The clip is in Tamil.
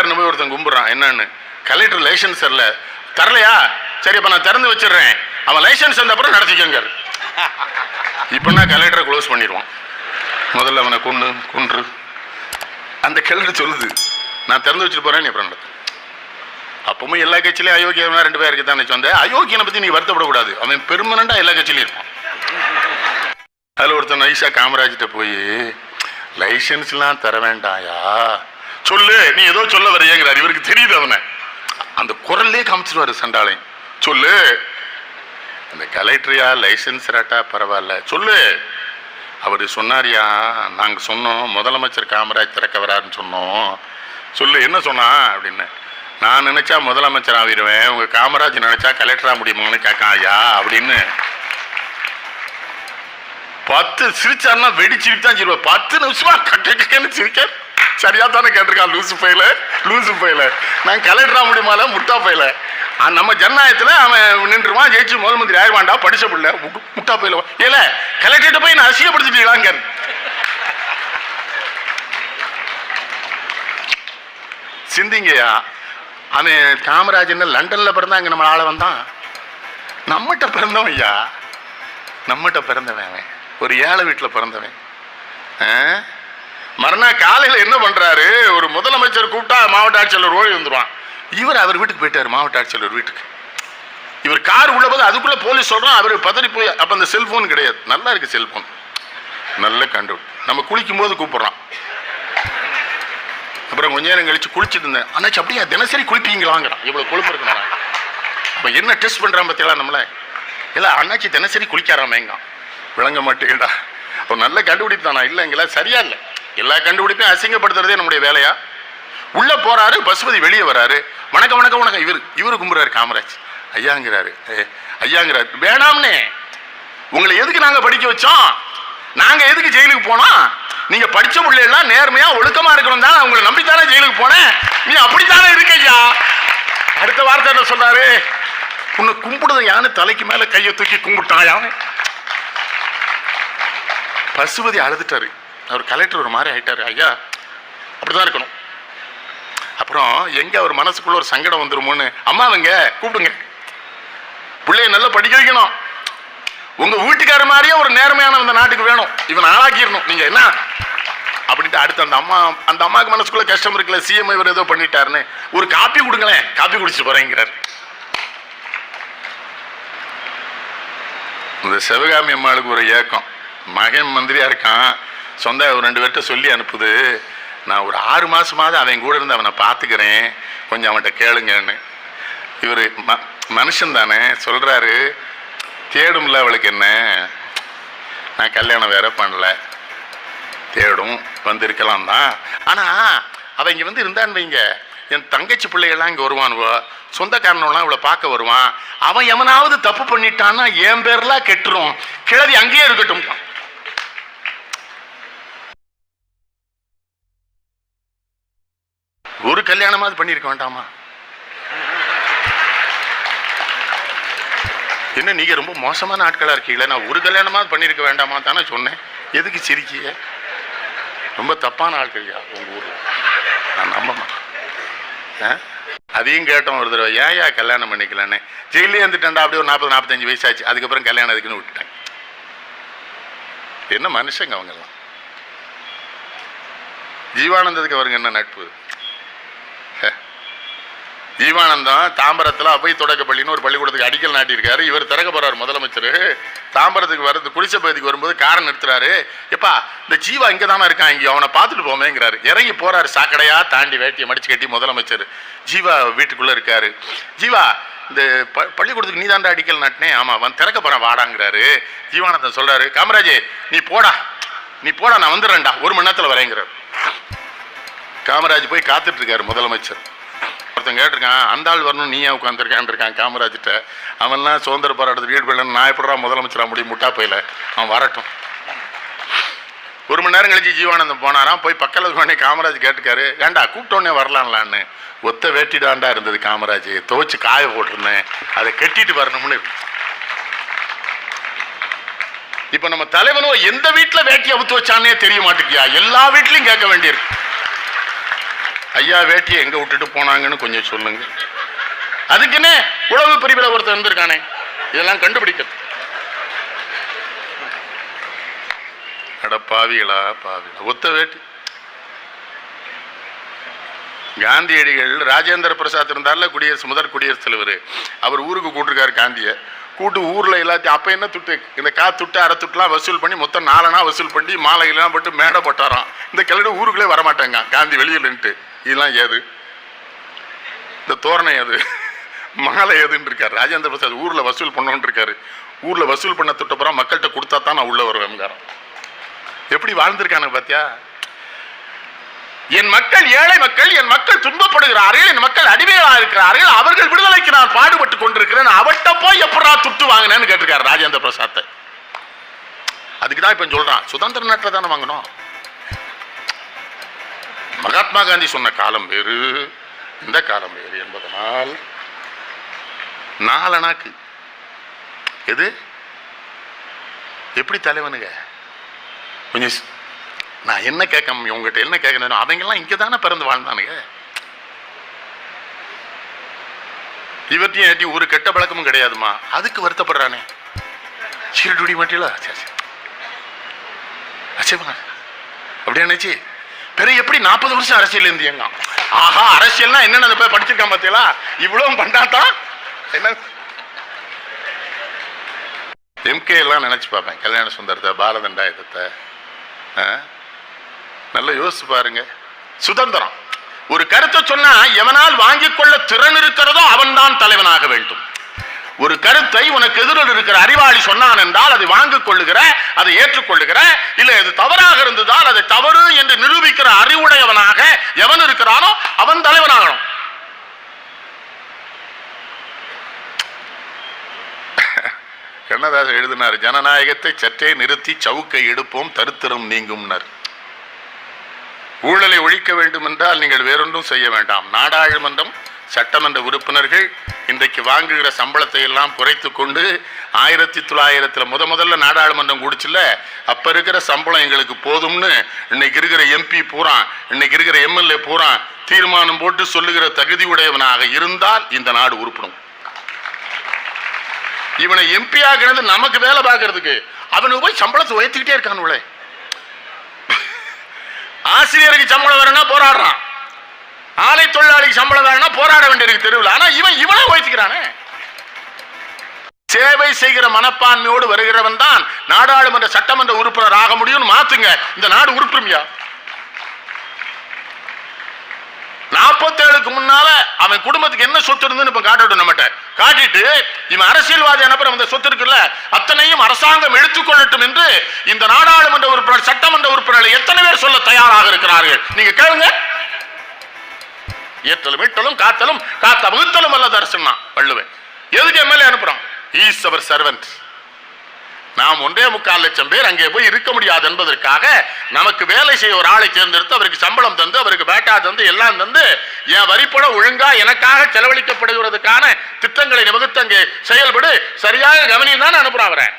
அதிகாரின்னு போய் ஒருத்தன் கும்பிட்றான். என்னன்னு, கலெக்டர் லைசன்ஸ் தரலையா? சரி, அப்ப நான் திறந்து வச்சிடுறேன், அவன் லைசன்ஸ் வந்த அப்புறம் நடத்திக்கங்க. இப்பன்னா கலெக்டரை க்ளோஸ் பண்ணிடுவான். முதல்ல அவனை கொன்று அந்த கலெக்டர் சொல்லுது, நான் திறந்து வச்சுட்டு போறேன், நீ அப்புறம் நடத்து. அப்பவும் எல்லா கட்சியிலையும் அயோக்கியம்னா 2 பேருக்கு தான் வந்த அயோக்கியனை பத்தி நீ வருத்தப்படக்கூடாது, அவன் பெர்மனண்டா எல்லா கட்சியிலையும் இருப்பான். அதுல ஒருத்தன் நைஸா காமராஜ்கிட்ட போய், லைசன்ஸ்லாம் தர வேண்டாயா, சொல்லு, நீ ஏதோ சொல்ல வரையங்கிறார். இவருக்கு தெரியுது, அவனை அந்த குரல்லே காமிச்சிருவாரு சண்டாளை. சொல்லு, அந்த கலெக்டரியா லைசன்ஸ் ராட்டா பரவாயில்ல, சொல்லு. அவரு சொன்னாரியா, நாங்க சொன்னோம் முதலமைச்சர் காமராஜ் திறக்க வராருன்னு சொன்னோம், சொல்லு என்ன சொன்னா அப்படின்னு. நான் நினைச்சா முதலமைச்சர் ஆகிடுவேன், உங்க காமராஜ் நினைச்சா கலெக்டரா முடியுமான்னு கேட்கான் ஐயா அப்படின்னு. 10 சிரிச்சாருன்னா வெடிச்சுட்டு தான் சிரிப்பா. 10 நிமிஷமா கக்கன்னு சிரிக்க. சரியா தானே கேட்டிருக்கான் லூசு பையில. நான் கலெக்டரா முடியுமால முட்டா பையில. நம்ம ஜனநாயகத்துல அவன் நின்றுவான், ஜெயிச்சு முதல் மந்திரி ஆயிடுவான்டா, படிச்ச பிள்ளை முட்டா பையில. ஏல கலெக்டர்கிட்ட போய் நான் அசிங்கப்படுத்திட்டீங்களாங்க. சிந்திங்கய்யா, அவன் காமராஜ் என்ன லண்டன்ல பிறந்தா இங்க நம்ம ஆள வந்தான்? நம்மகிட்ட பிறந்தவன் ஐயா, நம்மகிட்ட பிறந்தவன். அவன் ஒரு ஏழை வீட்டில் பிறந்தவன். மறுநாள் காலையில் என்ன பண்றாரு, ஒரு முதலமைச்சர் கூப்பிட்டா மாவட்ட ஆட்சியாளர் ஓடி வந்துடுவான். இவர் அவர் வீட்டுக்கு போயிட்டாரு, மாவட்ட ஆட்சியாளர் வீட்டுக்கு. இவர் கார் உள்ள போது அதுக்குள்ள போலீஸ் சொல்றான். அவர் பதறி போய், அப்ப அந்த செல்போன் கிடையாது, நல்லா இருக்கு செல்போன், நல்ல கண்டு நம்ம குளிக்கும் போது கூப்பிடுறான். அப்புறம் கொஞ்ச நேரம் கழிச்சு குளிச்சுட்டு இருந்தேன், அண்ணாச்சு அப்படியா தினசரி குளிப்பீங்களாங்கிறான். இவ்வளவு கொழுப்பு இருக்கணும். அப்ப என்ன டெஸ்ட் பண்றான் பத்தியா நம்மள? இல்ல அண்ணாச்சி தினசரி குளிக்காராமேங்க. விளங்க மாட்டேங்கடா. அப்ப நல்ல கண்டுபிடிப்பு தானா? இல்லைங்களா, சரியா இல்லை. எல்லா கண்டுபிடிப்பையும் அசிங்கப்படுத்துறதே நம்முடைய வேலையா? உள்ள போறாரு, பசுபதி வெளியே வராரு, வணக்கம் வணக்கம் வணக்கம். இவரு கும்புறாரு காமராஜ். ஐயாங்கிறாரு. வேணாம்னே, உங்களை எதுக்கு நாங்க படிக்க வச்சோம்? நாங்க எதுக்கு ஜெயிலுக்கு போனோம்? நீங்க படிச்ச பிள்ளைலாம் நேர்மையா ஒழுக்கமா இருக்கணும் தானே, உங்களை நம்பித்தானே ஜெயிலுக்கு போனேன். நீ அப்படித்தானே இருக்கையா. அடுத்த வார்த்தை என்ன சொல்றாரு, உன்னை கும்பிடுத யானு தலைக்கு மேல கையை தூக்கி கும்பிட்டான் யானை. பசுபதி அழுதுட்டாரு. அவர் கலெக்டர் ஒரு மாதிரி ஆயிட்டாரு. ஐயா அப்படிதான் இருக்கணும். அப்புறம் எங்க அவர் மனசுக்குள்ள ஒரு சங்கடம் வந்துருமோன்னு, அம்மாவங்க கூப்பிடுங்க, பிள்ளைய நல்லா படிக்க வைக்கணும், உங்க வீட்டுக்கார மாதிரியே ஒரு நேர்மையான இந்த நாட்டுக்கு வேணும், இவன் ஆளாக்கிடணும் நீங்க என்ன அப்படின்ட்டு. அடுத்து அந்த அம்மாவுக்கு மனசுக்குள்ள கஷ்டம் இருக்குல்ல, சிஎம் இவர் ஏதோ பண்ணிட்டாருன்னு, ஒரு காப்பி கொடுங்களேன், காப்பி குடிச்சு போறேங்கிறார். இந்த சிவகாமி அம்மாளுக்கு ஒரு ஏக்கம், மகன் மந்திரியா இருக்கான், சொந்த ஒரு 2 பேர்கிட்ட சொல்லி அனுப்புது, நான் ஒரு 6 மாசமாவது அவன் கூட இருந்து அவனை பார்த்துக்கிறேன், கொஞ்சம் அவன்கிட்ட கேளுங்கன்னு. இவர் மனுஷன் தானே சொல்றாரு, தேடும்ல அவளுக்கு என்ன, நான் கல்யாணம் வேற பண்ணல, தேடும் வந்திருக்கலாம் தான். ஆனா அவன் இங்க வந்து இருந்தான்னு வைங்க, என் தங்கச்சி பிள்ளைகள்லாம் இங்க வருவானுவோ, சொந்தக்காரனெல்லாம் இவளை பார்க்க வருவான், அவன் எவனாவது தப்பு பண்ணிட்டான்னா என் பேர்லாம் கெட்டுரும், கிழவி அங்கேயே இருக்கட்டும். ஒரு கல்யாணமாவது பண்ணிருக்க வேண்டாமா? என்ன நீங்க ரொம்ப மோசமான ஆட்களா இருக்கீங்களே, நான் ஒரு கல்யாணமாவது பண்ணிருக்க வேண்டாமா தானே சொன்னேன். எதுக்கு சிரிக்கிய? ரொம்ப தப்பான ஆட்கள்யா உங்க ஊர்ல, நான் நம்ப மாட்டேன். அதையும் கேட்டோம் ஒரு தடவை, ஏன் கல்யாணம் பண்ணிக்கலான்னு. ஜெயிலே இருந்துட்டேன்டா, அப்படியே ஒரு 40-45 வயசாச்சு, அதுக்கப்புறம் கல்யாணம் அதுக்குன்னு விட்டுட்டேன். என்ன மனுஷங்க அவங்கெல்லாம். ஜீவானந்தத்துக்கு அவருங்க என்ன நட்பு? ஜீவானந்தம் தாம்பரத்தில் அபை தொடக்கப்பள்ளின்னு ஒரு பள்ளிக்கூடத்துக்கு அடிக்கல் நாட்டியிருக்காரு. இவர் திறக்க போறாரு முதலமைச்சர். தாம்பரத்துக்கு வர்றது குடிசை பகுதிக்கு வரும்போது காரை நிறுத்துறாரு. எப்பா இந்த ஜீவா இங்கே தானே இருக்கான், இங்கே அவனை பார்த்துட்டு போமேங்கிறாரு. இறங்கி போறாரு, சாக்கடையா தாண்டி வேட்டியை மடிச்சு கட்டி முதலமைச்சர். ஜீவா வீட்டுக்குள்ள இருக்காரு. ஜீவா இந்த பள்ளிக்கூடத்துக்கு நீ தாண்டா அடிக்கல் நாட்டினே? ஆமா, வந்து திறக்க போறேன் வாடாங்கிறாரு. ஜீவானந்தன் சொல்றாரு, காமராஜே நீ போடா நான் வந்துடுறேன்டா, 1 மணி நேரத்தில் வரேங்கிறார். காமராஜ் போய் காத்துட்டு இருக்காரு. முதலமைச்சர் ஒருத்தன் கேட்டிருக்கான், அந்த ஆள் வரணும், நீ ஏன் உட்காந்துருக்கான் காமராஜ்கிட்ட. அவன்லாம் சுதந்திர போராட்டத்துக்கு ஈடுபடல, நான் எப்படா முதலமைச்சரா முடியும், முட்டா போயில, அவன் வரட்டும். 1 மணி நேரம் கழிச்சு ஜீவானந்தம் போனாராம். போய் பக்கத்தில் காமராஜ் கேட்டுக்காரு, ஏண்டா கூப்பிட்டோன்னே வரலான்லான்னு. ஒத்த வேட்டிடாண்டா இருந்தது காமராஜ், துவைச்சு காய போட்டிருந்தேன், அதை கட்டிட்டு வரணும்னு. இப்ப நம்ம தலைவனும் எந்த வீட்டுல வேட்டி அவுத்து வச்சானே தெரிய மாட்டேங்கியா, எல்லா வீட்லயும் கேட்க வேண்டியிருக்கு. ஐயா வேட்டியை எங்க விட்டுட்டு போனாங்கன்னு கொஞ்சம் சொல்லுங்க. அதுக்குன்னு உளவு பிரிவில் ஒருத்தர் வந்திருக்கானே, இதெல்லாம் கண்டுபிடிக்கிறது. அட பாவிகளா பாவிகளா, ஒத்த வேட்டி. காந்தியடிகள் ராஜேந்திர பிரசாத் இருந்தார்ல, முதல் குடியரசுத் தலைவர், அவர் ஊருக்கு கூட்டிருக்காரு காந்தியை. கூட்டு ஊர்ல எல்லாத்தையும் அப்ப என்ன துட்டு, இந்த துட்டு அரை துட்டுலாம் வசூல் பண்ணி மொத்தம் 4 அணா வசூல் பண்ணி மாலைகள்லாம் போட்டு மேடை போட்டாராம். இந்த கிளடு ஊருக்குள்ளே வரமாட்டாங்க காந்தி வெளியிலன்ட்டு. இதெல்லாம் ஏது, இந்த தோரணை ஏது, மாலை ஏதுன்னு இருக்காரு ராஜேந்திர பிரசாத். ஊர்ல வசூல் பண்ணோன்னு இருக்காரு. ஊர்ல வசூல் பண்ண துட்டப்புறம் மக்கள்கிட்ட கொடுத்தா தான் நான் உள்ள வருவேன். எப்படி வாழ்ந்திருக்காங்க பாத்தியா? என் மக்கள் ஏழை மக்கள், என் மக்கள் துன்பப்படுகிறார்கள், என் மக்கள் அடிமைகளாக இருக்கிறார்கள், அவர்கள் விடுதலைக்கு நான் பாடுபட்டு கொண்டிருக்கிறேன், அவட்ட போய் எப்படா துட்டு வாங்கினேன்னு கேட்டிருக்காரு ராஜேந்திர பிரசாத். அதுக்குதான் இப்ப சொல்றான், சுதந்திர நாட்டில் தானே வாங்கணும். மகாத்மா காந்தி சொன்ன காலம் வேறு, இந்த காலம் வேறு என்பதனால் 4 அணாக்கு எது எப்படி தலைவனுங்க கொஞ்சம். நான் என்ன கேட்க, உங்ககிட்ட என்ன கேட்கணும், அவங்கெல்லாம் இங்கே தானே பிறந்து வாழ்ந்தானுங்க. இவற்றையும் ஒரு கெட்ட பழக்கமும் கிடையாதுமா, அதுக்கு வருத்தப்படுறானே. சீரடி மாட்டில அப்படியே நினைச்சு பெரிய எப்படி 40 வருஷம் அரசியல் இருந்தீங்க. ஆஹா, அரசியல்னா என்னன்னு போய் படிச்சிருக்கான் பாத்தீங்களா? இவ்வளவு பண்ணாதான் என்ன. எம்கே எல்லாம் நினைச்சு பார்ப்பேன், கல்யாண சுந்தரத்தை, பாலதண்டாயுதத்தை. நல்லா யோசிச்சு பாருங்க. சுதந்திரம் ஒரு கருத்தை சொன்னா எவனால் வாங்கிக் கொள்ள திறன் இருக்கிறதோ அவன் தான் தலைவனாக வேண்டும். ஒரு கருத்தை உனக்கு எதிரில் இருக்கிற அறிவாளி சொன்னான் என்றால் அதை வாங்கிக் கொள்ளுகிற, அதை ஏற்றுக்கொள்ளுகிற, இல்லை அது தவறாக இருந்ததால் அதை தவறு என்று நிரூபிக்கிற அறிவுடையவனாக எவன் இருக்கிறானோ அவன் தலைவனாகணும். கண்ணதாசன் எழுதினார், ஜனநாயகத்தை சற்றே நிறுத்தி சவுக்கை எடுப்போம் தருத்திரம் நீங்கும்னர். ஊழலை ஒழிக்க வேண்டும் என்றால் நீங்கள் வேறொன்றும் செய்ய வேண்டாம். நாடாளுமன்றம், சட்டமன்ற உறுப்பினர்கள் இன்றைக்கு வாங்குகிற சம்பளத்தை எல்லாம் குறைத்து கொண்டு 1900 முதல்ல நாடாளுமன்றம் கூடிச்சுல, அப்ப இருக்கிற சம்பளம் எங்களுக்கு போதும்னு இன்னைக்கு இருக்கிற எம்பி பூரா, இன்னைக்கு இருக்கிற எம்எல்ஏ பூரா தீர்மானம் போட்டு சொல்லுகிற தகுதி உடையவனாக இருந்தால் இந்த நாடு உருப்படும். இவனை எம்பி ஆகிறது நமக்கு வேலை பார்க்கறதுக்கு, அவனுக்கு போய் சம்பளத்தை உயர்த்திக்கிட்டே இருக்கானுங்களே. ஆசிரியருக்கு சம்பளம் வரணும்னா போராடுறான், ஆலை தொழிலாளிக்கு சம்பளம் வரணும்னா போராட வேண்டியிருக்கு தெருவில். ஆனா இவனை உயர்த்திக்கிறானே. சேவை செய்கிற மனப்பான்மையோடு வருகிறவன் தான் நாடாளுமன்ற சட்டமன்ற உறுப்பினர் ஆக முடியும். மாத்துங்க, இந்த நாடு உருப்பிடுமையா? 47க்கு முன்னால அவன் குடும்பத்துக்கு என்ன சொத்து இருந்துன்னு இப்ப காட்டட்டும். நம்மகிட்ட காட்டிட்டு இவன் அரசியல்வாதி அனுப்புற அந்த சொத்து இருக்குல்ல, அத்தனையும் அரசாங்கம் எடுத்துக்கொள்ளட்டும் என்று இந்த நாடாளுமன்ற உறுப்பினர், சட்டமன்ற உறுப்பினர்கள் எத்தனை பேர் சொல்ல தயாராக இருக்கிறார்கள்? நீங்க கேளுங்க. ஏற்றலும் மீட்டலும் காத்தலும் காத்த வகுத்தலும் அல்லது அரசுன்னா வள்ளுவன். எதுக்கு எம்எல்ஏ அனுப்புறோம்? Is our servant. நாம் 1.25 லட்சம் பேர் அங்கே போய் இருக்க முடியாது என்பதற்காக நமக்கு வேலை செய்ய ஒரு ஆளை தேர்ந்தெடுத்து அவருக்கு சம்பளம் தந்து, அவருக்கு பேட்டா தந்து, எல்லாம் தந்து, என் வரிப்பணம் ஒழுங்கா எனக்காக செலவழிக்கப்படுகிறதுக்கான திட்டங்களை வகுத்து அங்கே செயல்படு, சரியாக கவனியும் தான் அனுப்புறான்.